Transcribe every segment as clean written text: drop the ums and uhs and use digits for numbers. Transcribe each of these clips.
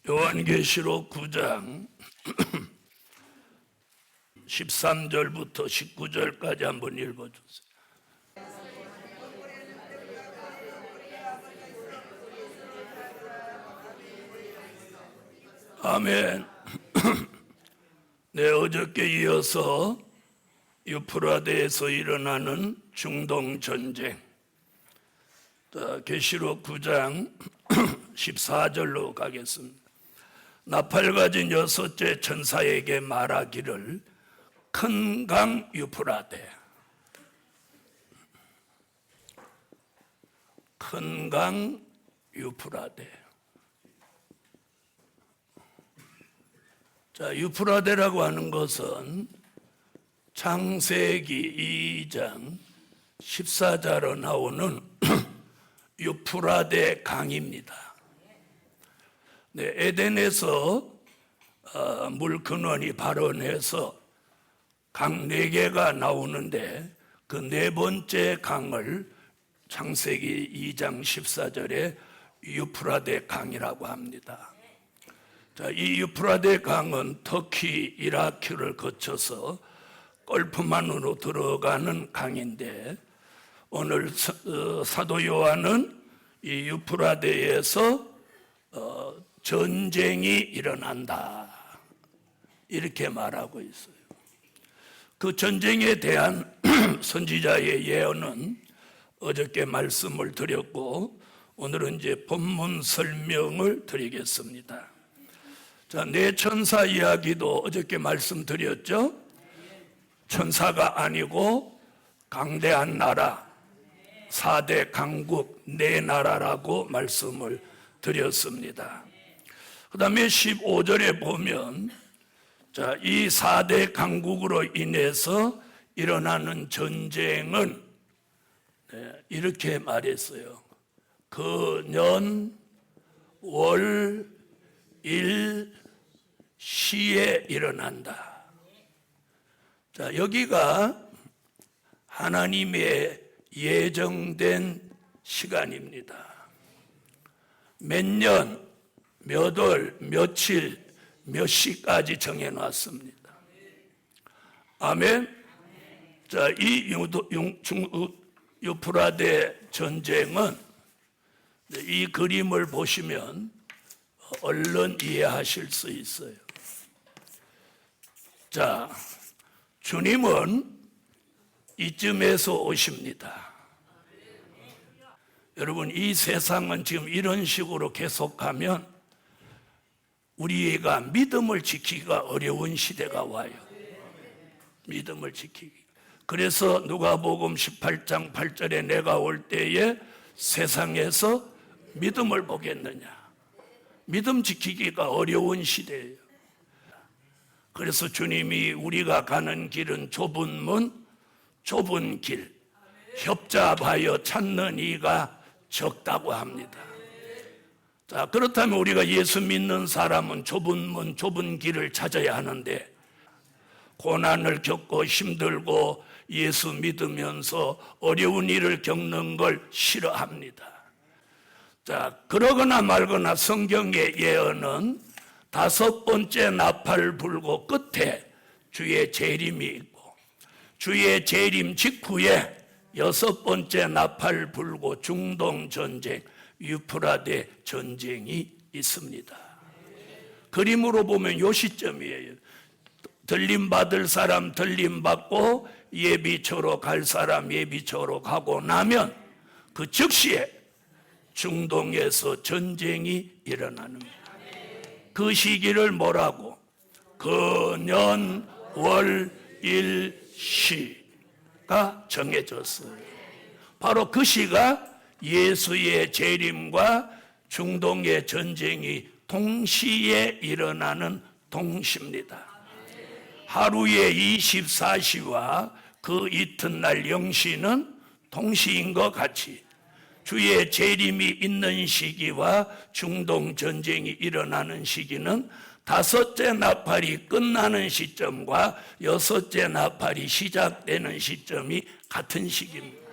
요한계시록 9장 13절부터 19절까지 한번 읽어주세요. 아멘. 네, 어저께 이어서 유프라데에서 일어나는 중동 전쟁, 계시록 9장 14절로 가겠습니다. 나팔 가진 여섯째 천사에게 말하기를 큰 강 유프라데, 큰 강 유프라데. 자, 유프라데라고 하는 것은 창세기 2장 14절로 나오는 유프라데 강입니다. 네, 에덴에서 물 근원이 발원해서 강 4개가 나오는데 그 4번째 강을 창세기 2장 14절에 유프라데 강이라고 합니다. 자, 이 유프라데 강은 터키, 이라크를 거쳐서 걸프만으로 들어가는 강인데 오늘 사도 요한은 이 유프라데에서 전쟁이 일어난다 이렇게 말하고 있어요. 그 전쟁에 대한 선지자의 예언은 어저께 말씀을 드렸고 오늘은 이제 본문 설명을 드리겠습니다. 자, 네 천사 이야기도 어저께 말씀드렸죠. 천사가 아니고 강대한 나라, 4대 강국, 4나라라고 말씀을 드렸습니다. 그 다음에 15절에 보면 자, 이 4대 강국으로 인해서 일어나는 전쟁은 이렇게 말했어요. 년, 월, 일, 시에 일어난다. 자, 여기가 하나님의 예정된 시간입니다. 몇 년, 몇 월, 며칠, 몇 시까지 정해놨습니다. 아멘. 자, 이 유프라데 전쟁은 이 그림을 보시면 얼른 이해하실 수 있어요. 자, 주님은 이쯤에서 오십니다. 여러분, 이 세상은 지금 이런 식으로 계속하면 우리가 믿음을 지키기가 어려운 시대가 와요. 믿음을 지키기. 그래서 누가복음 18장 8절에 내가 올 때에 세상에서 믿음을 보겠느냐. 믿음 지키기가 어려운 시대예요. 그래서 주님이 우리가 가는 길은 좁은 문, 좁은 길, 협잡하여 찾는 이가 적다고 합니다. 자, 그렇다면 우리가 예수 믿는 사람은 좁은 문, 좁은 길을 찾아야 하는데 고난을 겪고 힘들고 예수 믿으면서 어려운 일을 겪는 걸 싫어합니다. 자, 그러거나 말거나 성경의 예언은 5번째 나팔 불고 끝에 주의 재림이 있고 주의 재림 직후에 6번째 나팔 불고 중동 전쟁, 유프라데 전쟁이 있습니다. 그림으로 보면 요 시점이에요. 들림 받을 사람 들림 받고 예비처로 갈 사람 예비처로 가고 나면 그 즉시에 중동에서 전쟁이 일어나는 거예요. 그 시기를 뭐라고? 년, 월, 일, 시가 정해졌어요. 바로 그 시가 예수의 재림과 중동의 전쟁이 동시에 일어나는 동시입니다. 하루의 24시와 그 이튿날 0시는 동시인 것 같이 주의 재림이 있는 시기와 중동 전쟁이 일어나는 시기는 5째 나팔이 끝나는 시점과 6째 나팔이 시작되는 시점이 같은 시기입니다.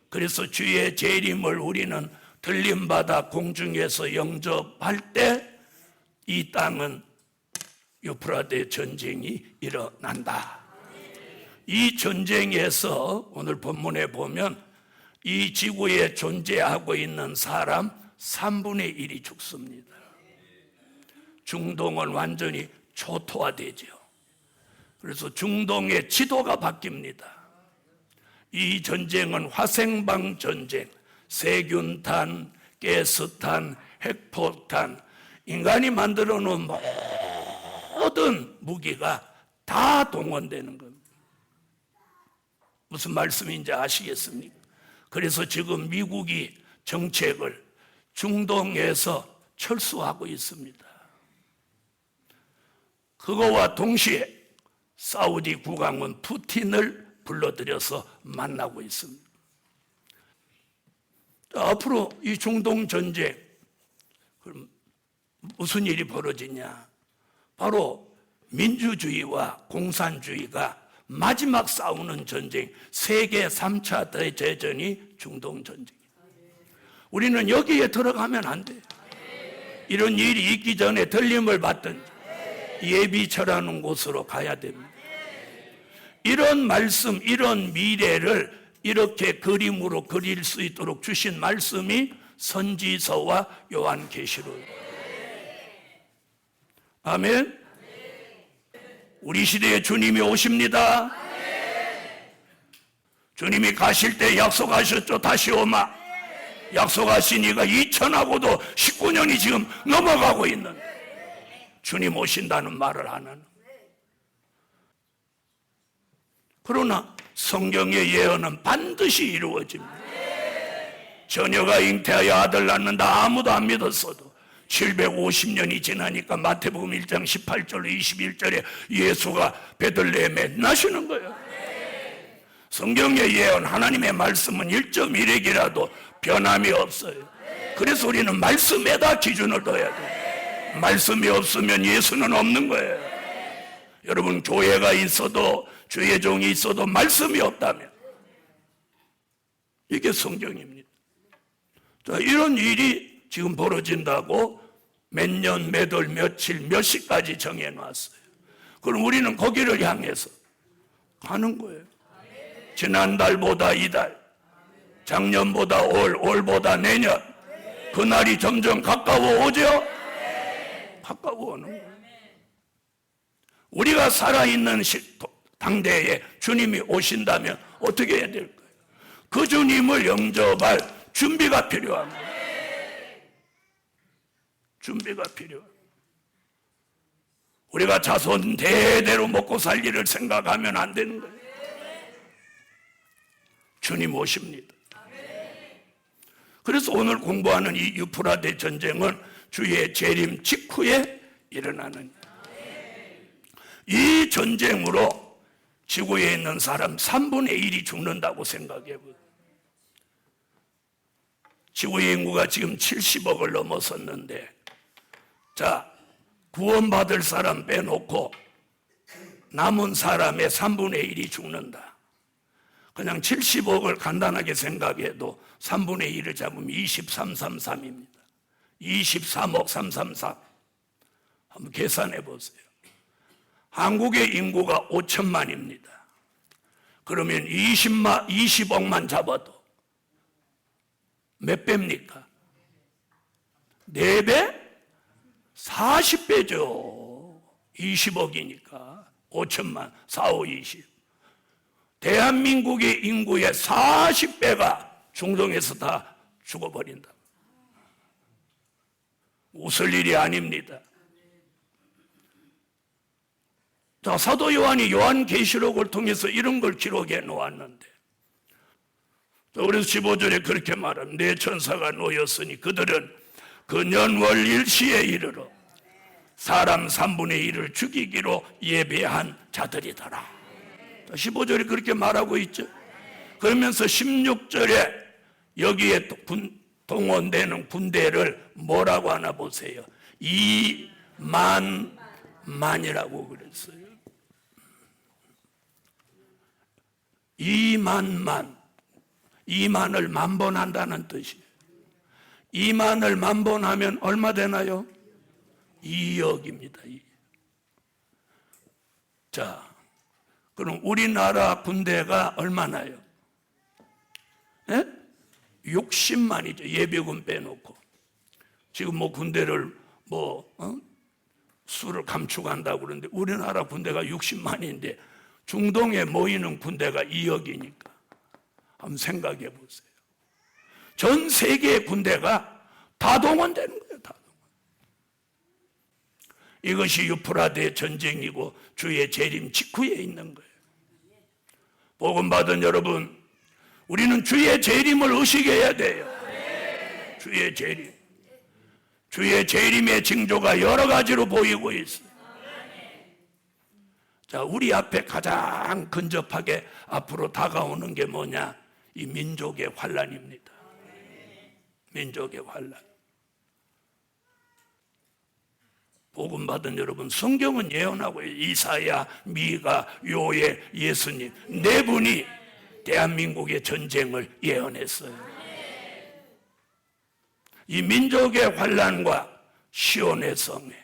그래서 주의 재림을 우리는 들림받아 공중에서 영접할 때 이 땅은 유프라데 전쟁이 일어난다. 이 전쟁에서 오늘 본문에 보면 이 지구에 존재하고 있는 사람 3분의 1이 죽습니다. 중동은 완전히 초토화되죠. 그래서 중동의 지도가 바뀝니다. 이 전쟁은 화생방 전쟁, 세균탄, 가스탄, 핵폭탄, 인간이 만들어 놓은 모든 무기가 다 동원되는 겁니다. 무슨 말씀인지 아시겠습니까? 그래서 지금 미국이 정책을 중동에서 철수하고 있습니다. 그거와 동시에 사우디 국왕은 푸틴을 불러들여서 만나고 있습니다. 앞으로 이 중동 전쟁, 그럼 무슨 일이 벌어지냐? 바로 민주주의와 공산주의가 마지막 싸우는 전쟁, 세계 3차 대제전이 중동 전쟁이에요. 우리는 여기에 들어가면 안 돼요. 이런 일이 있기 전에 들림을 받든지 예비처라는 곳으로 가야 됩니다. 이런 말씀, 이런 미래를 이렇게 그림으로 그릴 수 있도록 주신 말씀이 선지서와 요한계시록. 아멘. 우리 시대에 주님이 오십니다. 주님이 가실 때 약속하셨죠. 다시 오마. 약속하신 이가 2000하고도 19년이 지금 넘어가고 있는, 주님 오신다는 말을 하는. 그러나 성경의 예언은 반드시 이루어집니다. 처녀가 잉태하여 아들 낳는다 아무도 안 믿었어도 750년이 지나니까 마태복음 1장 18절로 21절에 예수가 베들레헴에 나시는 거예요. 성경의 예언, 하나님의 말씀은 1.1핵이라도 변함이 없어요. 그래서 우리는 말씀에다 기준을 둬야 돼요. 말씀이 없으면 예수는 없는 거예요. 여러분, 교회가 있어도 주의 종이 있어도 말씀이 없다면 이게 성경입니다. 자, 이런 일이 지금 벌어진다고 몇 년, 몇 월, 며칠, 몇 시까지 정해놨어요. 그럼 우리는 거기를 향해서 가는 거예요. 지난달보다 이달, 작년보다 올, 올보다 내년, 그날이 점점 가까워 오죠? 가까워 오는 거예요. 우리가 살아있는 당대에 주님이 오신다면 어떻게 해야 될까요? 그 주님을 영접할 준비가 필요합니다. 준비가 필요합니다. 우리가 자손 대대로 먹고 살 일을 생각하면 안 되는 거예요. 주님 오십니다. 그래서 오늘 공부하는 이 유프라데 전쟁은 주의 재림 직후에 일어나는, 이 전쟁으로 지구에 있는 사람 3분의 1이 죽는다고 생각해보세요. 지구의 인구가 지금 70억을 넘어섰는데, 자, 구원받을 사람 빼놓고 남은 사람의 3분의 1이 죽는다. 그냥 70억을 간단하게 생각해도 3분의 1을 잡으면 23,333입니다. 23억 333. 한번 계산해 보세요. 한국의 인구가 5천만입니다. 그러면 20억만 잡아도 몇 배입니까? 4배? 40배죠. 20억이니까 5천만, 4, 5, 20. 대한민국의 인구의 40배가 중동에서 다 죽어버린다. 웃을 일이 아닙니다. 자, 사도 요한이 요한계시록을 통해서 이런 걸 기록해 놓았는데, 그래서 15절에 그렇게 말합니다. 내 천사가 놓였으니 그들은 그 년월 일시에 이르러 사람 3분의 1을 죽이기로 예배한 자들이더라. 15절에 그렇게 말하고 있죠. 그러면서 16절에 여기에 동원되는 군대를 뭐라고 하나 보세요. 2만만이라고 그랬어요. 2만만. 2만을 만번 한다는 뜻이에요. 2만을 만번 하면 얼마 되나요? 2억입니다. 자, 그럼 우리나라 군대가 얼마나요? 60만이죠. 예비군 빼놓고. 지금 뭐 군대를 수를 감축한다고 그러는데 우리나라 군대가 60만인데 중동에 모이는 군대가 2억이니까 한번 생각해 보세요. 전 세계의 군대가 다 동원되는 거예요. 다 동원. 이것이 유프라데 전쟁이고 주의 재림 직후에 있는 거예요. 복음 받은 여러분, 우리는 주의 재림을 의식해야 돼요. 주의 재림. 주의 재림의 징조가 여러 가지로 보이고 있어요. 자, 우리 앞에 가장 근접하게 앞으로 다가오는 게 뭐냐? 이 민족의 환란입니다. 민족의 환란. 복음 받은 여러분, 성경은 예언하고 이사야, 미가, 요엘, 예수님 네 분이 대한민국의 전쟁을 예언했어요. 이 민족의 환란과 시온의 성회.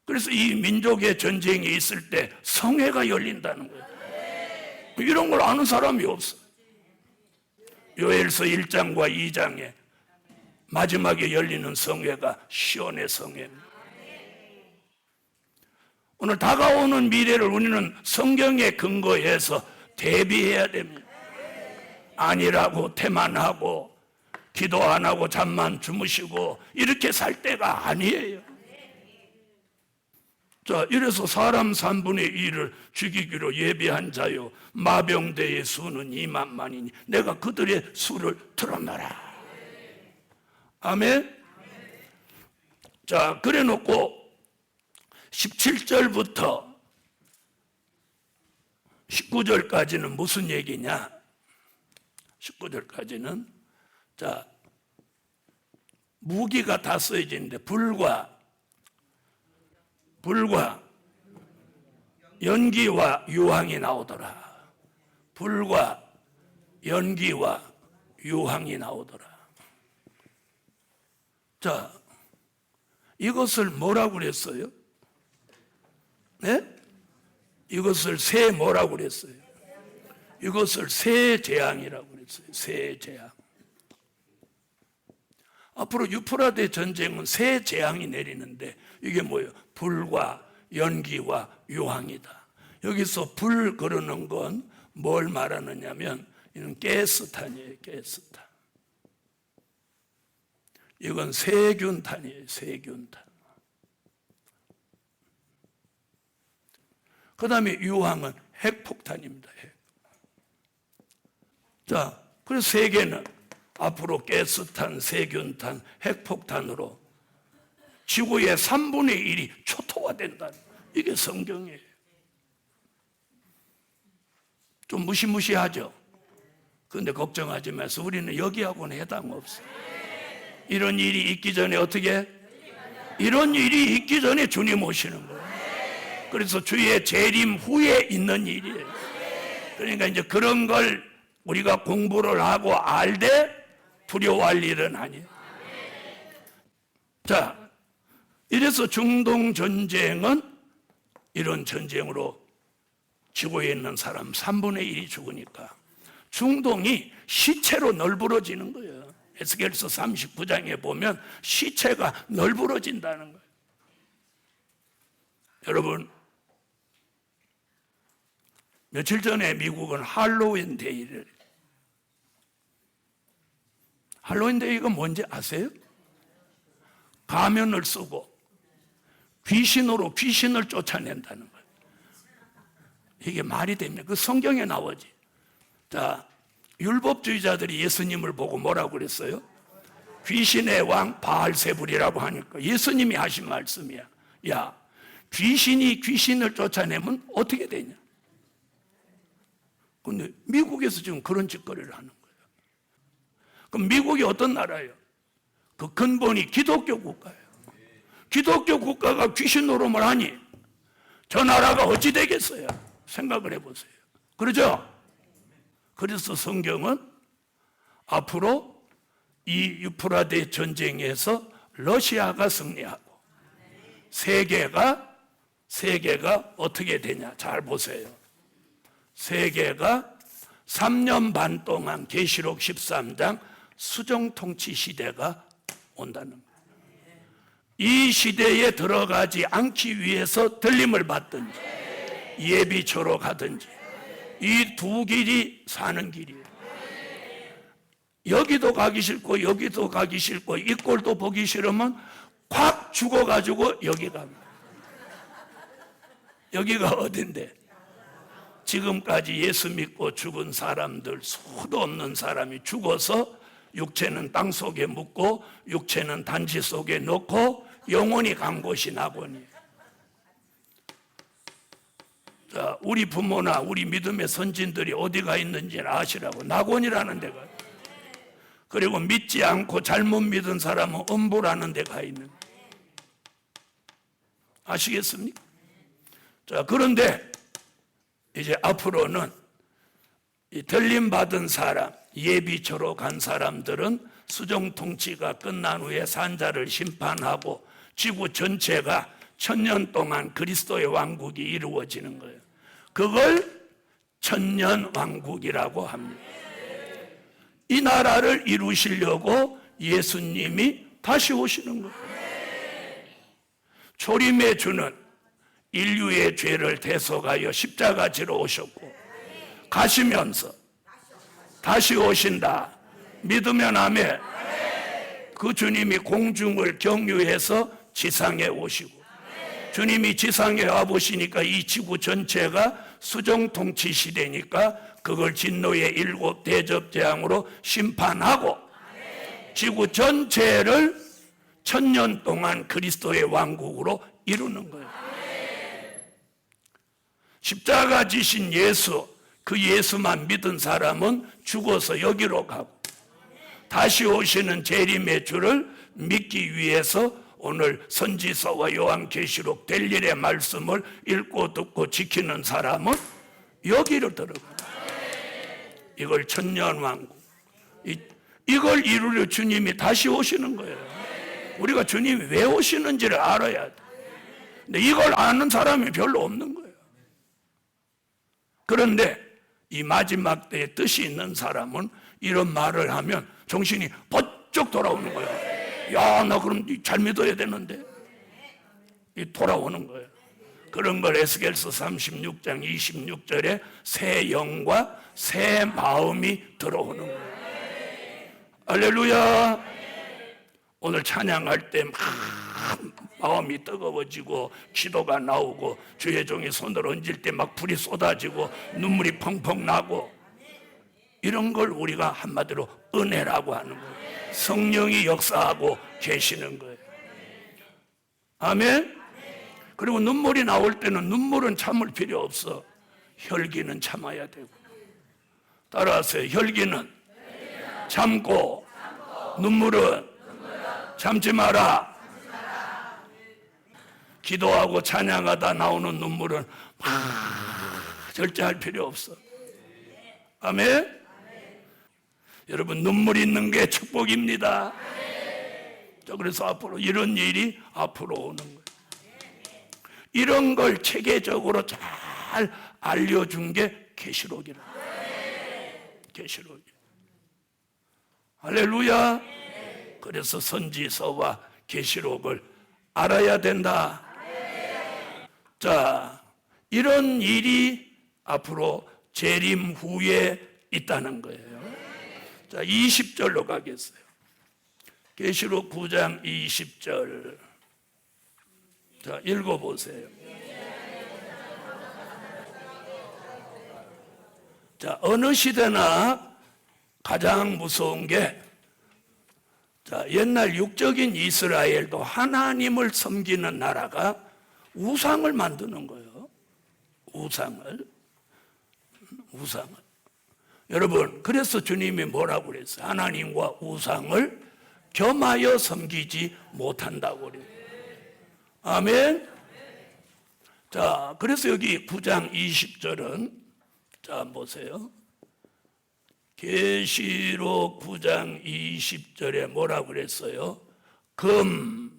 그래서 이 민족의 전쟁이 있을 때 성회가 열린다는 거예요. 이런 걸 아는 사람이 없어. 요엘서 1장과 2장에 마지막에 열리는 성회가 시온의 성회입니다. 오늘 다가오는 미래를 우리는 성경에 근거해서 대비해야 됩니다. 아니라고 태만하고 기도 안 하고 잠만 주무시고 이렇게 살 때가 아니에요. 자, 이래서 사람 3분의 1을 죽이기로 예비한 자요 마병대의 수는 2만만이니 내가 그들의 수를 드러내라. 아멘. 자, 그래 놓고 17절부터 19절까지는 무슨 얘기냐? 19절까지는 자, 무기가 다 쓰여지는데 불과 연기와 유황이 나오더라. 불과 연기와 유황이 나오더라. 자, 이것을 뭐라고 그랬어요? 네? 이것을 새 뭐라고 그랬어요? 이것을 새 재앙이라고 그랬어요. 새 재앙. 앞으로 유프라데 전쟁은 새 재앙이 내리는데 이게 뭐예요? 불과 연기와 유황이다. 여기서 불 그러는 건 뭘 말하느냐면 이는 가스탄이에요. 가스탄. 이건 세균탄이에요. 세균탄. 그 다음에 유황은 핵폭탄입니다. 핵. 자, 그래서 세계는 앞으로 가스탄, 세균탄, 핵폭탄으로 지구의 3분의 1이 초토화된다. 이게 성경이에요. 좀 무시무시하죠? 그런데 걱정하지 마세요. 우리는 여기하고는 해당 없어요. 이런 일이 있기 전에 어떻게? 이런 일이 있기 전에 주님 오시는 거예요. 그래서 주의 재림 후에 있는 일이에요. 그러니까 이제 그런 걸 우리가 공부를 하고 알되 두려워할 일은 아니에요. 자, 이래서 중동 전쟁은 이런 전쟁으로 지구에 있는 사람 3분의 1이 죽으니까 중동이 시체로 널브러지는 거예요. 에스겔서 39장에 보면 시체가 널브러진다는 거예요. 여러분, 며칠 전에 미국은 할로윈 데이를 할로윈 데이가 뭔지 아세요? 가면을 쓰고 귀신으로 귀신을 쫓아낸다는 거예요. 이게 말이 됩니까? 그 성경에 나오지. 자, 율법주의자들이 예수님을 보고 뭐라고 그랬어요? 귀신의 왕 바알세불이라고 하니까 예수님이 하신 말씀이야. 야, 귀신이 귀신을 쫓아내면 어떻게 되냐? 근데 미국에서 지금 그런 짓거리를 하는 거예요. 그럼 미국이 어떤 나라예요? 그 근본이 기독교 국가예요. 기독교 국가가 귀신 노름을 하니 저 나라가 어찌 되겠어요? 생각을 해보세요. 그러죠? 그래서 성경은 앞으로 이 유프라데 전쟁에서 러시아가 승리하고 세계가 어떻게 되냐? 잘 보세요. 세계가 3년 반 동안 계시록 13장 수정통치 시대가 온다는 거예요. 이 시대에 들어가지 않기 위해서 들림을 받든지 예비처로 가든지 이 두 길이 사는 길이에요. 여기도 가기 싫고 여기도 가기 싫고 이 꼴도 보기 싫으면 확 죽어가지고 여기 갑니다. 여기가 어딘데? 지금까지 예수 믿고 죽은 사람들, 수도 없는 사람이 죽어서 육체는 땅 속에 묻고 육체는 단지 속에 넣고 영혼이 간 곳이 낙원이에요. 자, 우리 부모나 우리 믿음의 선진들이 어디가 있는지 아시라고. 낙원이라는 데가. 그리고 믿지 않고 잘못 믿은 사람은 음부라는 데가 있는 거예요. 아시겠습니까? 자, 그런데 이제 앞으로는 이 들림 받은 사람, 예비처로 간 사람들은 수정 통치가 끝난 후에 산자를 심판하고 지구 전체가 1000년 동안 그리스도의 왕국이 이루어지는 거예요. 그걸 천년 왕국이라고 합니다. 이 나라를 이루시려고 예수님이 다시 오시는 거예요. 초림의 주는 인류의 죄를 대속하여 십자가 지러 오셨고 가시면서 다시 오신다. 믿으면 아멘. 그 주님이 공중을 경유해서 지상에 오시고 주님이 지상에 와보시니까 이 지구 전체가 수정통치 시대니까 그걸 진노의 7 대접재앙으로 심판하고 지구 전체를 1000년 동안 그리스도의 왕국으로 이루는 거예요. 십자가 지신 예수, 그 예수만 믿은 사람은 죽어서 여기로 가고 다시 오시는 재림의 주를 믿기 위해서 오늘 선지서와 요한계시록 될 일의 말씀을 읽고 듣고 지키는 사람은 여기로 들어가요. 이걸 천년왕국, 이걸 이루려 주님이 다시 오시는 거예요. 우리가 주님이 왜 오시는지를 알아야 돼. 근데 이걸 아는 사람이 별로 없는 거예요. 그런데 이 마지막 때에 뜻이 있는 사람은 이런 말을 하면 정신이 번쩍 돌아오는 거예요. 야, 나 그럼 잘 믿어야 되는데. 돌아오는 거예요. 그런 걸 에스겔서 36장 26절에 새 영과 새 마음이 들어오는 거예요. 할렐루야. 오늘 찬양할 때 막 마음이 뜨거워지고 기도가 나오고 주의 종이 손을 얹을 때 막 불이 쏟아지고 눈물이 펑펑 나고 이런 걸 우리가 한마디로 은혜라고 하는 거예요. 성령이 역사하고 계시는 거예요. 아멘. 그리고 눈물이 나올 때는 눈물은 참을 필요 없어. 혈기는 참아야 되고. 따라하세요. 혈기는 참고 눈물은 참지 마라. 기도하고 찬양하다 나오는 눈물은 절대 할 필요 없어. 아멘. 여러분, 눈물 있는 게 축복입니다. 자, 그래서 앞으로 이런 일이 앞으로 오는 거예요. 이런 걸 체계적으로 잘 알려준 게 계시록이라. 계시록이. 할렐루야. 그래서 선지서와 계시록을 알아야 된다. 자, 이런 일이 앞으로 재림 후에 있다는 거예요. 자, 20절로 가겠어요. 계시록 9장 20절. 자, 읽어보세요. 자, 어느 시대나 가장 무서운 게, 자, 옛날 육적인 이스라엘도 하나님을 섬기는 나라가 우상을 만드는 거예요. 우상을. 여러분, 그래서 주님이 뭐라고 그랬어요? 하나님과 우상을 겸하여 섬기지 못한다고 그래요. 아멘. 자, 그래서 여기 9장 20절은, 자, 보세요. 계시록 9장 20절에 뭐라고 그랬어요? 금,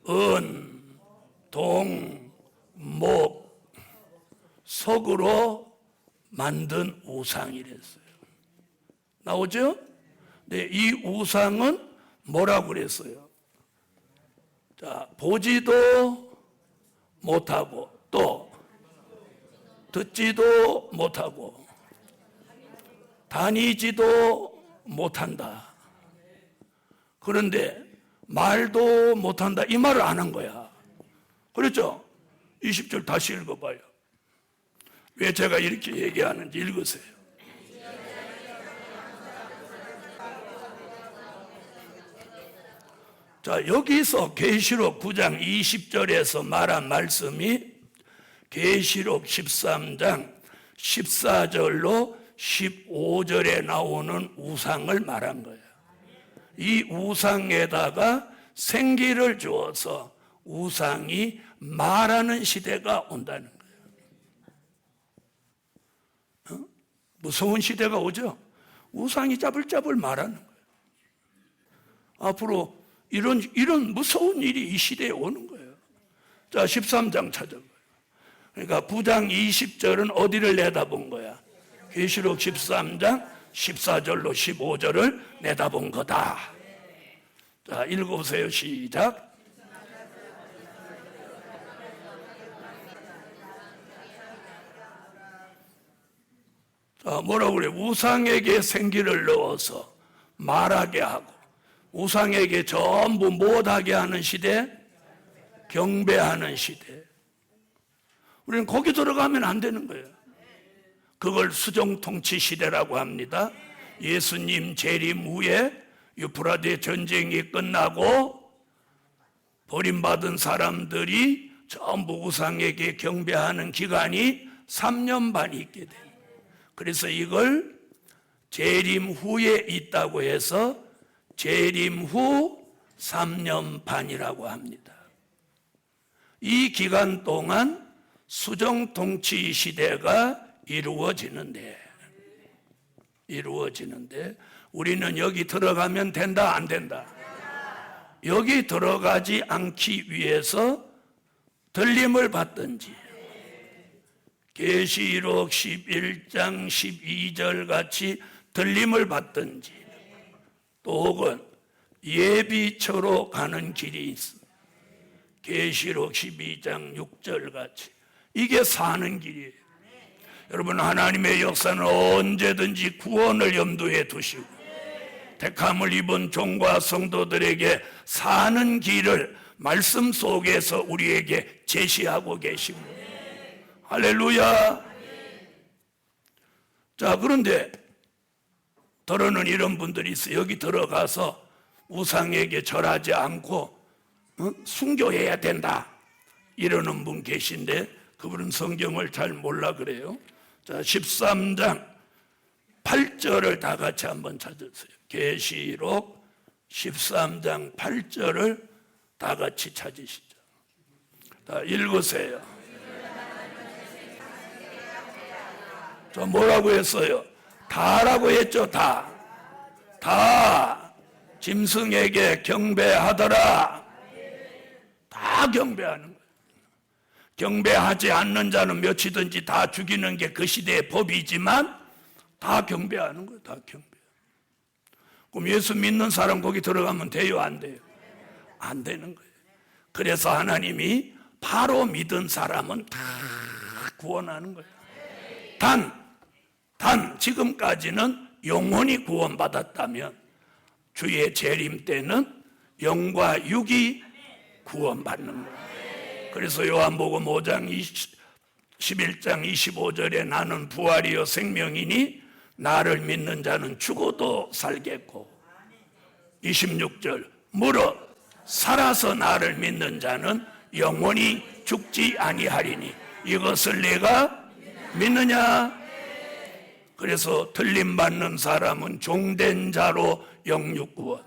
은, 동, 목, 석으로 만든 우상이랬어요. 나오죠? 네, 이 우상은 뭐라고 그랬어요? 자, 보지도 못하고 또 듣지도 못하고 다니지도 못한다. 그런데 말도 못한다 이 말을 안 한 거야. 그렇죠? 20절 다시 읽어봐요. 왜 제가 이렇게 얘기하는지 읽으세요. 자, 여기서 계시록 9장 20절에서 말한 말씀이 계시록 13장 14절로 15절에 나오는 우상을 말한 거예요. 이 우상에다가 생기를 주어서 우상이 말하는 시대가 온다는 거예요. 무서운 시대가 오죠. 우상이 짜불짜불 말하는 거예요. 앞으로 이런 무서운 일이 이 시대에 오는 거예요. 자, 13장 찾아봐요. 그러니까 9장 20절은 어디를 내다본 거야? 계시록 13장 14절로 15절을 내다본 거다. 자, 읽어보세요. 시작. 자, 뭐라고 그래? 우상에게 생기를 넣어서 말하게 하고 우상에게 전부 못하게 하는 시대, 경배하는 시대. 우리는 거기 들어가면 안 되는 거예요. 그걸 수정통치 시대라고 합니다. 예수님 재림 후에 유프라데 전쟁이 끝나고 버림받은 사람들이 전부 우상에게 경배하는 기간이 3년 반이 있게 돼요. 그래서 이걸 재림 후에 있다고 해서 재림 후 3년 반이라고 합니다. 이 기간 동안 수정통치 시대가 이루어지는데 우리는 여기 들어가면 된다 안 된다? 여기 들어가지 않기 위해서 들림을 받든지 계시록 11장 12절 같이 들림을 받든지 또 혹은 예비처로 가는 길이 있습니다. 계시록 12장 6절 같이 이게 사는 길이에요. 여러분, 하나님의 역사는 언제든지 구원을 염두에 두시고 택함을 입은 종과 성도들에게 사는 길을 말씀 속에서 우리에게 제시하고 계십니다. 할렐루야. 자, 그런데 더러는 이런 분들이 있어요. 여기 들어가서 우상에게 절하지 않고 순교해야 된다 이러는 분 계신데 그분은 성경을 잘 몰라 그래요. 자, 13장 8절을 다 같이 한번 찾으세요. 계시록 13장 8절을 다 같이 찾으시죠. 자, 읽으세요. 저 뭐라고 했어요? 다라고 했죠. 다 짐승에게 경배하더라. 다 경배하는 거예요. 경배하지 않는 자는 몇이든지 다 죽이는 게 그 시대의 법이지만 다 경배하는 거예요. 다 경배. 그럼 예수 믿는 사람 거기 들어가면 돼요? 안 돼요? 안 되는 거예요. 그래서 하나님이 바로 믿은 사람은 다 구원하는 거예요. 단 지금까지는 영혼이 구원받았다면 주의 재림 때는 영과 육이 구원받는 거예요. 그래서 요한복음 5장 11장 25절에 나는 부활이요 생명이니 나를 믿는 자는 죽어도 살겠고 26절 무릇 살아서 나를 믿는 자는 영원히 죽지 아니하리니 이것을 내가 믿느냐? 그래서 들림받는 사람은 종된 자로 영육구원,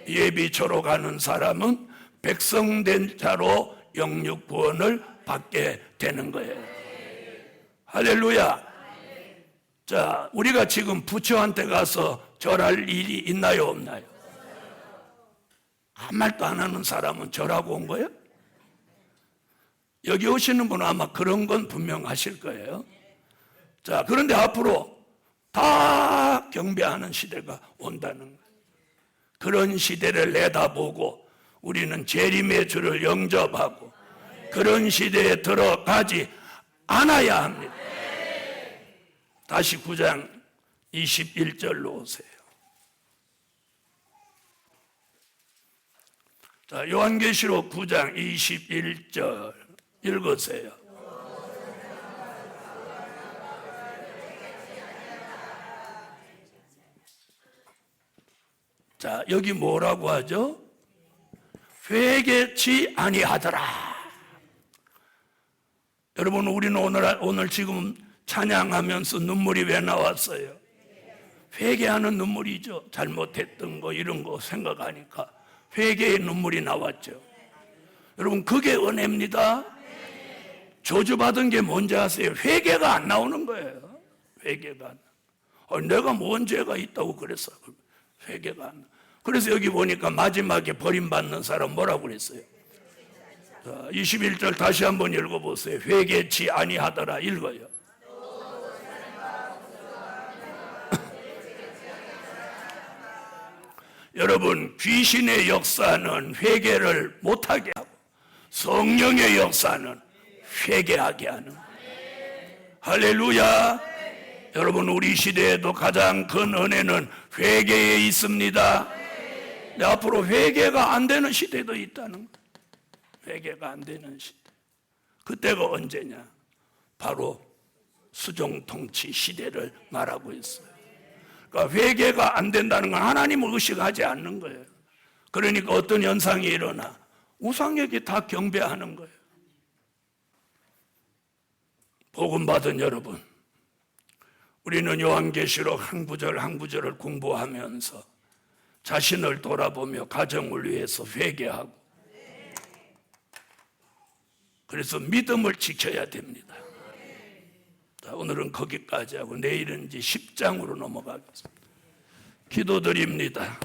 예비처로 가는 사람은 백성된 자로 영육구원을 받게 되는 거예요. 할렐루야. 자, 우리가 지금 부처한테 가서 절할 일이 있나요, 없나요? 아무 말도 안 하는 사람은 절하고 온 거예요? 여기 오시는 분은 아마 그런 건 분명하실 거예요. 자, 그런데 앞으로 다 경배하는 시대가 온다는 거예요. 그런 시대를 내다보고 우리는 재림의 주를 영접하고 그런 시대에 들어가지 않아야 합니다. 다시 9장 21절로 오세요. 자, 요한계시록 9장 21절 읽으세요. 자, 여기 뭐라고 하죠? 회개치 아니하더라. 여러분, 우리는 오늘 지금 찬양하면서 눈물이 왜 나왔어요? 회개하는 눈물이죠. 잘못했던 거 이런 거 생각하니까 회개의 눈물이 나왔죠. 여러분, 그게 은혜입니다. 저주받은 게 뭔지 아세요? 회개가 안 나오는 거예요. 회개가 안 나와. 내가 뭔 죄가 있다고 그랬어. 회개가 안 나와. 그래서 여기 보니까 마지막에 버림받는 사람 뭐라고 그랬어요? 자, 21절 다시 한번 읽어보세요. 회개치 아니하더라. 읽어요. 여러분, 귀신의 역사는 회개를 못하게 하고 성령의 역사는 회개하게 하는 거예요. 할렐루야. 여러분, 우리 시대에도 가장 큰 은혜는 회개에 있습니다. 앞으로 회개가 안 되는 시대도 있다는 거예요. 회개가 안 되는 시대. 그때가 언제냐? 바로 수종통치 시대를 말하고 있어요. 그러니까 회개가 안 된다는 건 하나님을 의식하지 않는 거예요. 그러니까 어떤 현상이 일어나? 우상에게 다 경배하는 거예요. 복음 받은 여러분, 우리는 요한계시록 한 구절 한 구절을 공부하면서 자신을 돌아보며 가정을 위해서 회개하고 그래서 믿음을 지켜야 됩니다. 자, 오늘은 거기까지 하고 내일은 이제 10장으로 넘어가겠습니다. 기도드립니다.